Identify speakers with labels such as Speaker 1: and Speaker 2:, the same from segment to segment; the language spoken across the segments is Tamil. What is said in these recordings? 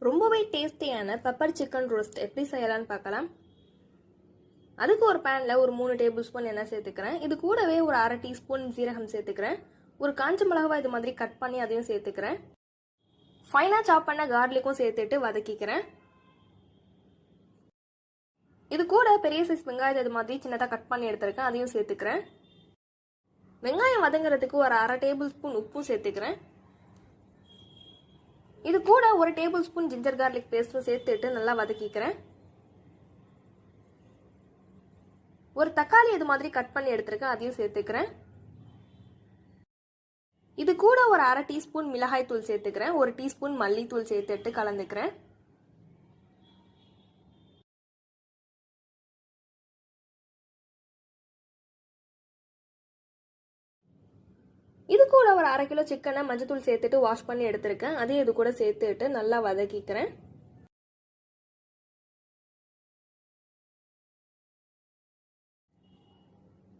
Speaker 1: ரொம்பவே டேஸ்டியான பெப்பர் சிக்கன் ரோஸ்ட் எப்படி செய்யலாம்னு பார்க்கலாம். அதுக்கு ஒரு பேனில் ஒரு 3 டேபிள் ஸ்பூன் எண்ணெய் சேர்த்துக்கிறேன். இது கூடவே ஒரு 1/2 டீஸ்பூன் சீரகம் சேர்த்துக்கிறேன். ஒரு காஞ்ச மிளகாய் இது மாதிரி கட் பண்ணி அதையும் சேர்த்துக்கிறேன். ஃபைனாக சாப் பண்ண கார்லிக்கும் சேர்த்துட்டு வதக்கிக்கிறேன். இது கூட பெரிய சைஸ் வெங்காயத்தை இது மாதிரி சின்னதாக கட் பண்ணி எடுத்துருக்கேன், அதையும் சேர்த்துக்கிறேன். வெங்காயம் வதங்குறதுக்கு ஒரு 1/2 டேபிள் ஸ்பூன் உப்பும் சேர்த்துக்கிறேன். இது கூட ஒரு டேபிள் ஸ்பூன் ஜிஞ்சர் கார்லிக் பேஸ்ட்டும் சேர்த்துட்டு நல்லா வதக்கிக்கிறேன். ஒரு தக்காளி இது மாதிரி கட் பண்ணி எடுத்துருக்கேன், அதையும் சேர்த்துக்கிறேன். இது கூட ஒரு 1/2 டீஸ்பூன் மிளகாய் தூள் சேர்த்துக்கிறேன். 1 டீஸ்பூன் மல்லித்தூள் சேர்த்துட்டு கலந்துக்கிறேன். இது கூட ஒரு 1/2 கிலோ சிக்கனை மஞ்சத்தூள் சேர்த்துட்டு வாஷ் பண்ணி எடுத்திருக்கேன், அதையும் இது கூட சேர்த்துட்டு நல்லா வதக்கிக்கிறேன்.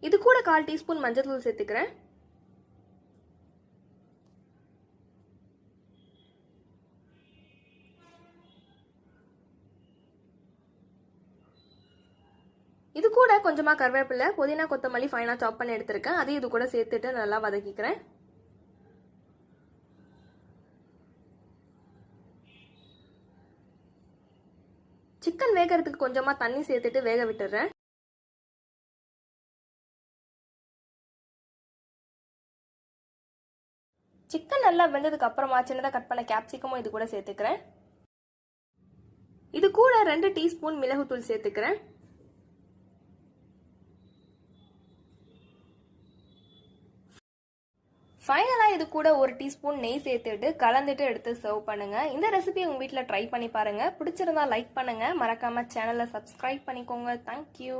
Speaker 1: இது கூட 1/4 டீஸ்பூன் மஞ்சத்தூள் சேர்த்துக்கிறேன். இது கூட கொஞ்சமா கருவேப்பிலை, புதினா, கொத்தமல்லி ஃபைனா சாப் பண்ணி எடுத்திருக்கேன், அதையும் இது கூட சேர்த்துட்டு நல்லா வதக்கிக்கிறேன். சிக்கன் வேகிறதுக்கு கொஞ்சமா தண்ணி சேர்த்துட்டு வேக விட்டுறேன். சிக்கன் நல்லா வெந்ததுக்கு அப்புறமா சின்னதாக கட் பண்ண கேப்சிகமும் இது கூட சேர்த்துக்கிறேன். இது கூட 2 டீஸ்பூன் மிளகுத்தூள் சேர்த்துக்கிறேன். ஃபைனலாக இது கூட 1 டீஸ்பூன் நெய் சேர்த்துட்டு கலந்துட்டு எடுத்து சர்வ் பண்ணுங்க. இந்த ரெசிபி உங்கள் வீட்டில் ட்ரை பண்ணி பாருங்க. பிடிச்சிருந்தா லைக் பண்ணுங்க, மறக்காம சேனலை சப்ஸ்கிரைப் பண்ணிக்கோங்க. தேங்க்யூ.